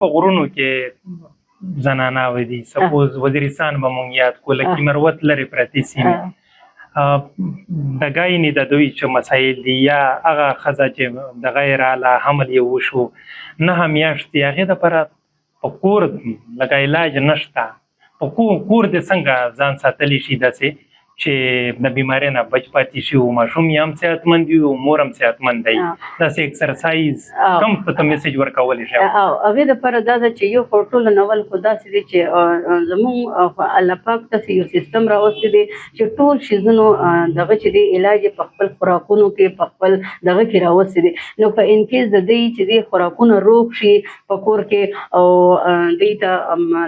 په غرونو کې زناناوې دي، سپوز وزیرستان به مونږ یاد کړو، لکه مروت لرې پرتې سیمې، دغه یعنې د دوی چې مسایل دي یا هغه ښځه چې دغه یې راله حمل یې وشو 9 میاشتې، هغې دپاره په کور لکه علاج نشته، په کور دې څنګه ځان ساتلی شي داسې چې د بیمارۍ نه بچ پاتې شي، ماشوم یې هم صحتمند وي او مور هم صحتمند دی، داسې اکسرسایز کوم ته میسج ورکولی شي؟ هغې دپاره دا ده چې یو خو ټولو نول خو داسې دی چې زمونږ الله پاک داسې یو سیستم راوستی دی چې ټول شیزونو دغه چې دی علاج یې په خپل خوراکونو کې په خپل دغه کې راوستی دی. نو په انکیس د دوی چې دی خوراکونه روغ شي په کور کې او دوی ته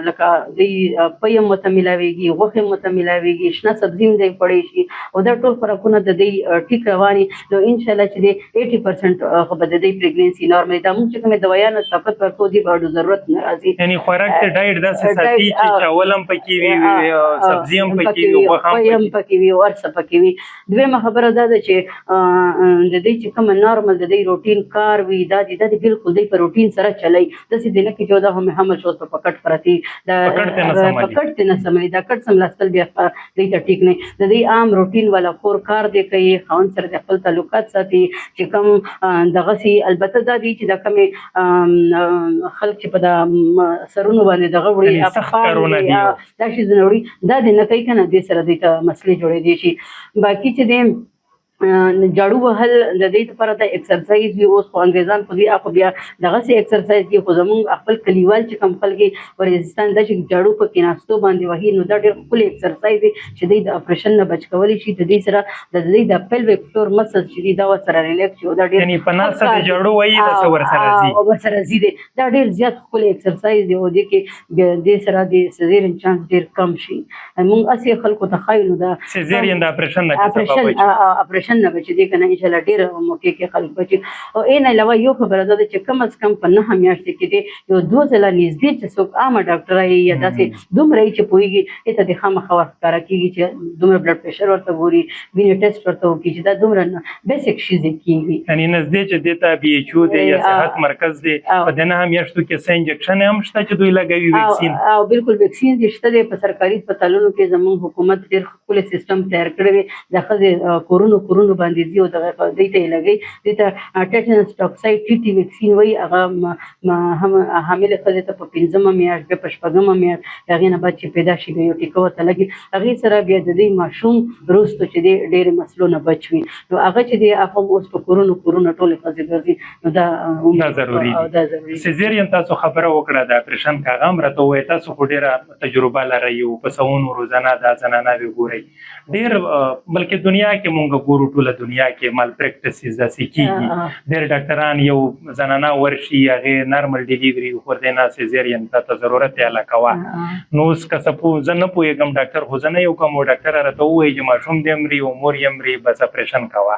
لکه دوی پی هم ورته میلاویږي، غوښې هم ورته میلاویږي، شنه سبزي هم دی خوړی شي او دا ټول خوراکونه د دوی ټیک رواني، نو انشاءالله چې دی 80% خو به د دوی پریګنینسي نارمل دا مونږ چې کومې دوایانو طاقت ورکو دي به ضرورت نه راځي. یعنې خوراک ته ډایټ داسې ساتي چې چاول هم پکې وي، سبزي هم پکې وي، غوښه هم پکې وي، هر څه پکې وي. دویمه خبره دا ده چې د دوی چې کومه نارمل د دوی روټین کار وي دا دي بالکل دوی په روټین سره چلی، داسې دی نه کې چې دا هم حمل شو په پکټ پرتې پکټ ته نه سملي، دا کټ سملاستل بیا دوی ته ټیک نه. د دوی عام روټین والا کور کار دی کوي، خاوند سره د خپل تعلقات ساتي چې کوم دغسې البته دا دی چې دا کومې خلک چې په دا سرونو باندې دغه وړي دا شیزونه وړي دا دې نه کوي که نه، دې سره دوی ته مسلې جوړېدی شي. باقي چې دی جاړو وهل د دې لپاره د ایکسرسایز وي، اوس خو انګریزان خو دوی خو بیا دغسې ایکسرسایز کوي، خو زمونږ خپل کلیوال چې کوم خلک یې ورزستان دا چې جاړو په کېناستو باندې وهي، نو دا ډېر ښکلی ایکسرسایز دی چې دوی د اپریشن نه بچ کولی شي. د دې سره د دوی د پیلویک فلور مسلز چې دي دا ورسره ریلیکس شي او دا ډېر په ناسته د جاړو وهي داسې ورسره ځي دی، دا ډېر زیات ښکلی ایکسرسایز دی او دې کې بیا دې سره د سیزیرین چانس ډېر کم شي. مونږ هسې خلکو ته ښایو نو دا سیزیرین د اپریشن نه بچي دی که نه انشاءالله ډېر موقع کې خلک بچي. او این علاوه یو خبره دا ده چې کم از کم په 9 میاشتې کې دی یو 2 ځله نږدې چې څوک عامه ډاکټره یي یا داسې دومره یي چې پوهېږي دې ته د خامخا ورښکاره کېږي چې دومره بلډ پرېشر ورته ګوري، وینې ټیسټ ورته وکړي چې دا دومره بیسک شیزې کېږي. یعنې نږدې چې دې ته بي ایچ او دی یا صحت مرکز دی په دې 9 میاشتو کې څه انجکشن هم شته چې دوی لګوي ویکسین؟ او بالکل ویکسین چې شته دی په سرکاري هسپتالونو کې زموږ حکومت ډېر ښکلی سیسټم تیار کړی دی، د ښځې کورونو باندې ځي او دغه دوی ته یې لګوي، دوی ته ټیټنس ټاکساید ټي ټي ویکسین وایي، هغه هم حاملې ښځې ته په 5مه میاشت بیا په 6مه میاشت هغې نه بعد چې پیدا شي بیا یو ټیکه ورته لګي، هغې سره بیا د دوی ماشوم وروستو چې دی ډېرې مسلو نه بچ وي. نو هغه چې دی هغه هم اوس په کورونو ټولې ښځې ګرځي، نو دا ضروري دي. سیزیرین تاسو خبره وکړه د اپریشن که هغه هم راته ووایي، تاسو خو ډېره تجربه لرئ او په سوونو روزانه دا زناناوې ګورئ ډېر، بلکې دنیا کې مونږ ګورو ټوله دنیا کې مال پریکټسز داسې کېږي، ډېر ډاکټران یو زنانه ورشي هغې نارمل ډیلیوري وخوردی نه سیزیرین ته ضرورت یې هله کوه. نو اوس که سپوز زه نه پوهېږم ډاکټر خو زه نه یو کوم ډاکټره راته ووایي چې ماشوم دې مري او مور یې مري بس اپریشن کوه،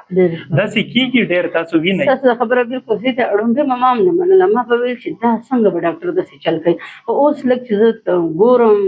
داسې کېږي ډېر تاسو وینئ؟ ستاسو خبره بالکل صحیح ده. ړومبی ما هم نه منله، ما به ویل چې دا څنګه به ډاکټر داسې چل کوي، خو اوس لږ چې زه ګورم،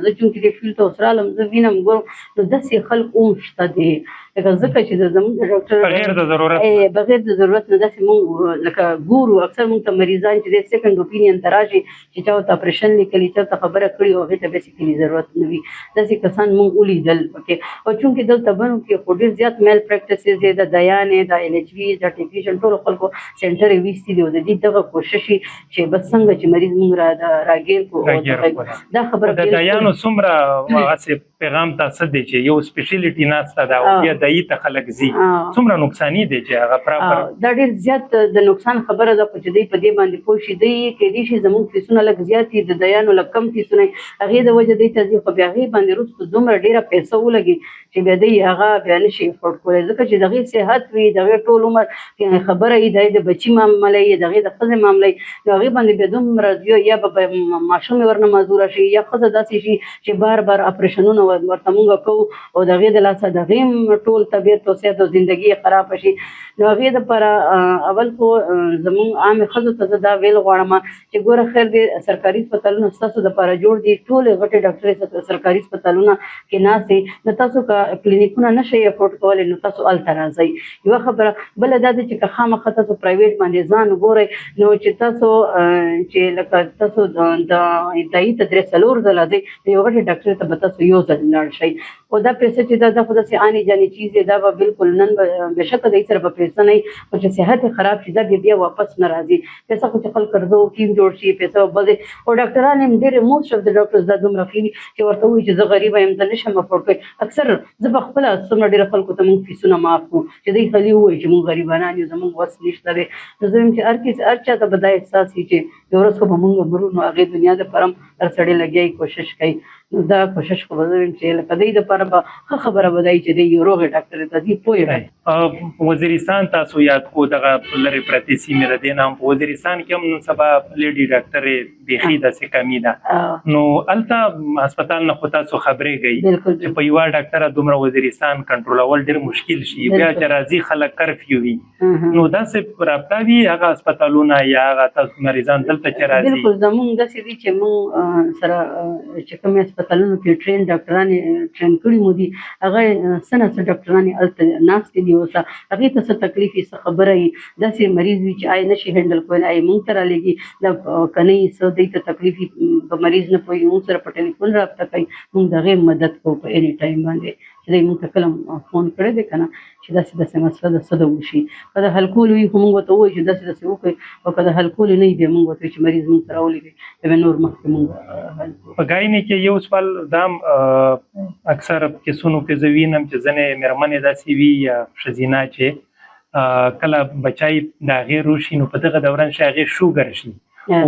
زه چونکې دې فیلډ ته اوس رالم زه وینم ګورم، نو داسې خلک هم شته دي لکه ځکه چې زموږ د ډاکټر بغیر د ضرورت نه داسې مونږ لکه ګورو اکثر مونږ ته مریضان چې دی سیکنډ اوپینین ته راشي چې چا ورته اپریشن لیکلي، چا ورته خبره کړې او هغې ته بیسیکلي ضرورت نه وي، داسې کسان مونږ ولیدل پکې. او چونکې دلته بنو کې خو ډېر زیات میل پریکټسز دی، د دیانې د ایل ایچ وي د ټیکنیشن ټولو خلکو سینټر یې ویستي دي او د دې دغه کوشش چې بس څنګه چې مریض مونږ راګیر کړو دا خبره د دیانو څومره هغسې پیغام تاسو دی چې یو سپیشلیټي ناسته ده او بیا دایي ته خلک ځي، څومره نقصاني دی چې هغه پراپر دا ډېر زیات د نقصان خبره ده، خو چې دوی په دې باندې پوه شي دوی کېدای شي زموږ فیسونه لږ زیات دي، د دیانو لږ کم فیسونه هغې د وجې دوی ته ځي، خو بیا هغې باندې وروسته دومره ډېره پیسه ولګي چې بیا دوی هغه بیا نه شي افورډ کولی، ځکه چې د هغې صحت وي، د هغې ټول عمر خبره وي، د هغې د بچي معامله وي، د هغې د ښځې معامله وي، نو هغې باندې بیا دومره یا به ماشوم یې ورنه معذوره شي یا ښځه داسې شي چې بار بار اپریشنونه ورته مونږ کوو او د هغې د لاسه د هغې ټول طبیعت تو صحت او زندگی خراب شي. نو هغې دپاره اول خو زمونږ عامې ښځو ته زه دا ویل غواړم چې ګوره خیر دی سرکاري هسپتالونه ستاسو دپاره جوړ دي، ټولې غټې ډاکټرې سرکاري هسپتالونه کې ناستې، نو تاسو که کلینیکونه نه شئ افورډ کولی نو تاسو هلته راځئ. یوه خبره بله دا ده چې که خامخا تاسو پرایویټ باندې ځان وګورئ نو چې تاسو چې لکه تاسو د دایي ته 3-4 ځله ځئ نو یو غټې ډاکټرې ته به تاسو یو ځل لاړ شئ. خو دا پیسه چې دا خو داسې آنې جانې چیز دی، دا به بالکل نن به بېشکه دی سره به پیسه نه وي، خو چې صحت یې خراب شي دا بیا واپس نه راځي. پیسه خو چې خلک قرضه وکړي جوړ شي، پیسه به بل دی. او ډاکټران هم ډېرې موسټ اف د ډاکټرز دا دومره ښه وي چې ورته وایي چې زه غریبه یم زه نشم افورډ کولی. اکثر زه په خپله څومره ډېره خلکو ته موږ فیسونه معاف کړو چې دوی خالي ووایي چې موږ غریبانان یو زموږ وس نشته دی. نو زه وایم چې هر چا ته به دا احساس وي چې یو ورځ خو به موږ مرو، نو هغې دنیا دپاره هم هر سړی لګیا کوشش کوي. نو دا کوشش خو به زه وایم چې لکه دوی دپاره به ښه خبره به دا وي چې دوی یو روغې ډاکټرې ته ځي. پوه وزیرستان تاسو یاد کو دغه لرې پرتې سیمې د دې نه هم په وزیرستان کې هم نن سبا لیډي ډاکټرې بیخي داسې کمي ده. نو هلته هسپتال نه خو تاسو خبرېږئ چې په یوه ډاکټره دومره وزیرستان کنټرولول ډېر مشکل شي، بیا چې راځي خلک کرفیو وي، نو داسې رابطه وي هغه هسپتالونه یا هغه تاسو مریضان دلته چې راځي؟ بالکل زمونږ داسې دي چې موږ سره چې کوم هسپتالونو کې ټرین ډاکټرانې ټرین کړي مو دي، هغه څه نه څه ډاکټرانې هلته ناستې دي. اوسه هغې ته څه تکلیف وي څه خبره وي، داسې مریض وي چې آی نشي هینډل کولی، آی موږ ته رالېږي دا که نه وي څه دوی ته تکلیف وي په مریض نه پوهېږي، موږ سره په ټلیفون رابطه کوي، موږ د هغې مدد کوو په اني ټایم باندې چې دوی موږ ته کله فون کړی دی که نه چې داسې داسې مسله ده څه ده وشي. که د حل کولو وي خو موږ ورته ووایو چې داسې داسې وکړئ، او که د حل کولو نه وي بیا موږ ورته وایو چې مریض موږ ته راولېږئ بیا نور مخکې موږ حل کوو. په ګاینې کې یو سوال دا هم اکثر کیسونو کې زه وینم چې ځینې مېرمنې داسې وي یا ښځینه چې کله بچی د هغې روشي نو په دغه دوران شي هغې شوګر شي،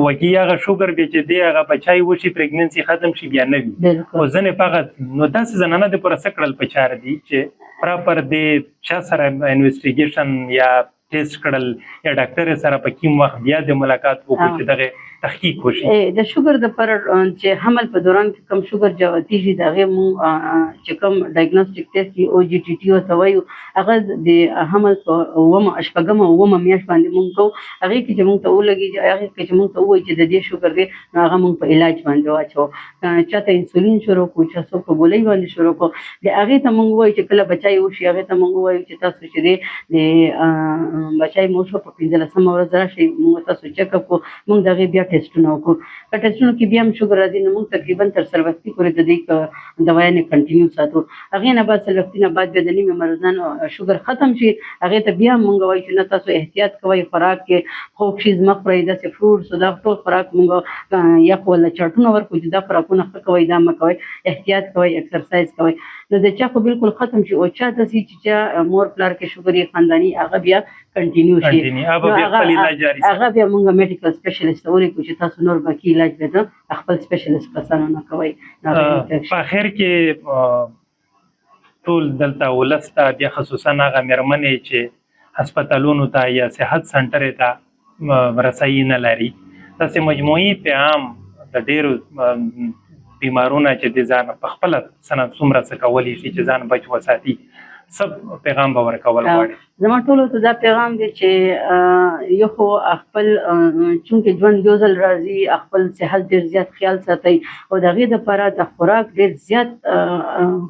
وکي هغه شوګر بیا چې دی هغه بچی وشي پریګننسي ختم شي بیا نه وي. خو ځینې په هغه نو داسې زنانه دپاره څه کړل په چاره دي چې پراپر د چا سره انویسټیګیشن یا ټیسټ کړل یا ډاکټر سره په کوم وخت بیا د ملاقات وکړو چې دغه تحقیق وشي؟ د شوګر دپاره چې حمل په دوران کې کوم شوګر زیاتېږي د هغې موږ چې کوم ډایګنوسټیک ټیسټ وي او جي ټي ټي ورته وایو، هغه د حمل په شپږمه اوومه میاشت باندې موږ کوو. هغې کې چې موږ ته ولګي هغې کې چې موږ ته ووایي چې د دې شوګر دی نو هغه موږ په علاج باندې واچوو. چا ته انسولین شروع کړو، چا څوک په ګولۍ باندې شروع کړو. د هغې ته موږ ووایو چې کله بچی وشي هغې ته موږ ووایو چې تاسو چې دی د بچی مو شو په 15مه ورځ راشئ موږ تاسو چیک اپ کړو، موږ د هغې بیا ټیسټونه وکړو. که ټیسټونو کې بیا هم شوګر راځي نو موږ تقریبا تر سلوختي پورې د دې دوایانې کنټینیو ساتو. هغې نه بعد سلوختي نه بعد بیا د نیمې مریضانو شوګر ختم شي هغې ته بیا هم موږ وایو چې نه تاسو احتیاط کوئ، خوراک کې خوږ شیز مه خورئ، داسې فروټس دا ټول خوراک موږ یا خو له چاټونه ورکړو چې دا خوراکونه ښه کوئ دا مه کوئ، احتیاط کوئ، ایکسرسایز کوئ. نو د چا خو بالکل ختم شي او چا داسې چې چا مور پلار کې شوګر یې خانداني هغه بیا کنټینیو شي، هغه بیا موږ میډیکل سپیشلیسټ ته ولیکو چې تاسو نور باقي علاج بیا د خپل سپیشلیسټ کسانو نه کوئ. په اخر کې ټول دلته ولس ته بیا خصوصا هغه مېرمنې چې هسپتالونو ته یا صحت سنټرې ته رسایي نه لري، داسې مجموعي پیغام د ډېرو بیمارونه چې د ځان په خپله څومره څه کولی شي چې ځان بچ وساتي، څه پیغام به ورکول غواړي؟ زما ټولو ته دا پیغام دی چې یو خو خپل چونکې ژوند یو ځل راځي خپل صحت ډېر زیات خیال ساتئ او د هغې دپاره د خوراک ډېر زیات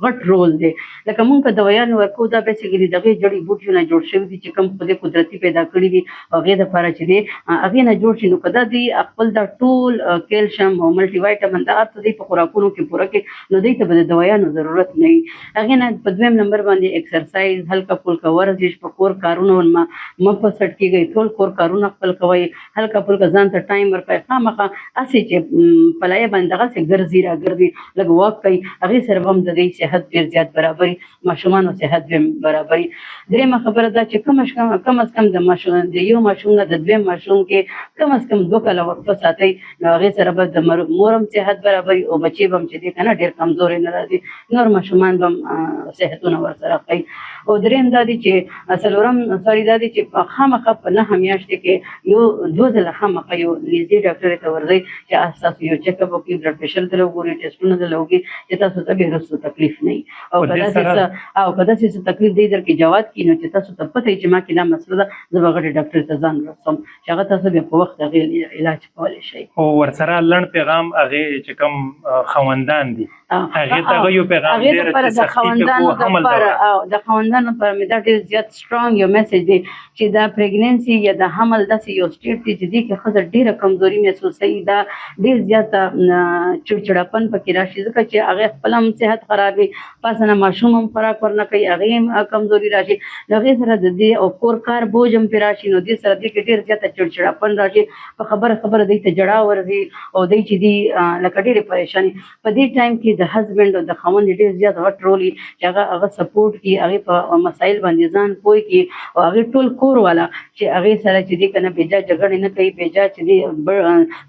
غټ رول دی. لکه مونږ که دوایان ورکوو دا بیسیکلي د هغې جړي بوټیو نه جوړ شوي دي چې کوم خدای قدرتي پیدا کړي دي هغې دپاره چې دی هغې نه جوړ شي، نو که دا دوی خپل دا ټول کیلشیم او ملټي وایټامن دا هر څه دوی په خوراکونو کې پوره کړي نو دوی ته به د دوایانو ضرورت نه وي. هغې نه په دویم نمبر باندې ایکسرسایز، هلکه پلکه ورزش، په کور کارونه مه په سټ کېږئ، ټول کور کارونه خپل کوئ، هلکه پلکه ځان ته ټایم ورکوئ، خامخا هسې چې په لایه باندې دغسې ګرځي راګرځي لږ واک کوي، هغې سره به هم د دوی صحت ډېر زیات برابري، ماشومانو صحت به هم برابري. درېیمه خبره دا چې کم از کم د یو ماشوم نه د دویم ماشوم کې کم از کم 2 کاله وقفه ساتئ، نو هغې سره به د مور هم صحت برابري او بچې به هم چې دی که نه ډېر کمزورې نه راځي، نور ماشومان به هم صحتونه ورسره ښایي. او درېیم دا دی چې څلورم سوري دا دی چې خامخا په 9 میاشتې کې یو 2 ځله خامخا یو نږدې ډاکټر ته ورځئ چې تاسو یو چیک اپ وکړي، بلډ پریشر ته وګورئ، ټیسټونه ته وکړي چې تاسو ته به هیڅ تکلیف نه وي. او کله چې تکلیف دی درکې جواب کینو چې تاسو ته پته چې ما کې دا مسله ده، زه به غټ ډاکټر ته ځان رسوم چې هغه تاسو به په وخت هغې علاج کولی شئ. او ورسره لنډ پیغام هغې چې کوم خوندان دي هغې ته هغه یو پیغام ډېر چې سختي پکې حمل د خاوندانو لپاره مې دا ډېر زیات سټرانګ یو میسج دی چې دا پریګننسي یا د حمل داسې یو سټیټ دی چې دې کې ښځه ډېره کمزوري محسوسوي، دا ډېر زیاته چړچړاپن پکې راشي ځکه چې هغې خپل هم صحت خرابوي، پاسه نه ماشوم هم خوراک ورنه کوي، هغې هم کمزوري راشي، نو هغې سره د دې او کور کار بوج هم پرې راشي، نو دې سره دې کې ډېر زیاته چړچړاپن راشي، په خبره دوی ته جړا ورځي او دوی چې دي لکه ډېرې پریشاني. په دې ټایم کې د هسبنډ او د خاوند ډېر زیات غټ رول وي چې هغه سپورټ کړي، هغې په مسایل باندې ځان پوه کړي او هغې ټول کور والا چې هغې سره چې دي که نه بېجا جګړې نه کوي، بېجا چې دي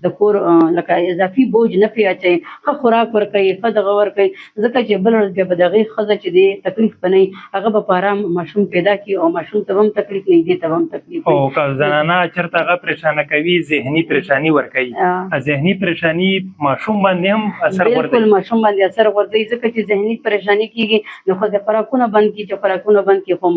د کور لکه اضافي بوج نه پرې اچوي، ښه خوراک ورکوي، ښه دغه ورکوي، ځکه چې بله ورځ بیا به د هغې ښځه چې دی تکلیف به نه وي، هغه به په ارام ماشوم پیدا کړي او ماشوم ته به هم تکلیف نه وي، دې ته به هم تکلیف وي. او که زنانه چېرته هغه پریشانه کوي، ذهني پریشاني ورکوي، ذهني پریشاني ماشوم باندې هم اثر غورځوي. بالکل ماشوم باندې اثر غورځوي ځکه چې ذهني پریشاني کېږي، نو ښځه خوراکونه بند کړي، چې خوراکونه بند کړي خو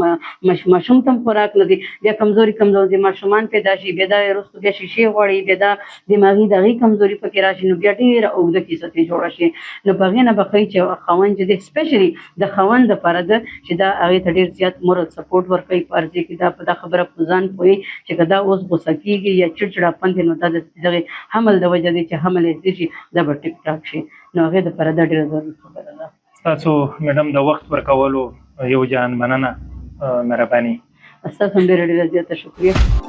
ماشوم ته هم خوراک نه ځي، بیا کمزوري ماشومان پیدا شي، بیا دا وروسته بیا شیشې غواړي، بیا دا دماغي د هغې کمزوري پکې راشي، نو بیا ډېره اوږده کیسه ترې جوړه شي. نو په هغې نه به ښایي چې خاوند چې دی سپیشلي د خاوند دپاره ده چې دا هغې ته ډېر زیات مورل سپورټ ورکوي، په عرضې کې دا په دا خبره په ځان پوهوي چې که دا اوس غوسه کېږي یا چړچړاپن دی، نو دا د دغې حمل د وجه دی چې حمل یې شي، دا به ټیک ټاک شي، نو هغې دپاره دا ډېره ضروري خبره ده. ستاسو میډم د وخت ورکولو یو جان مننه، مهرباني. ستاسو هم ډېره ډېره زیاته شکریه.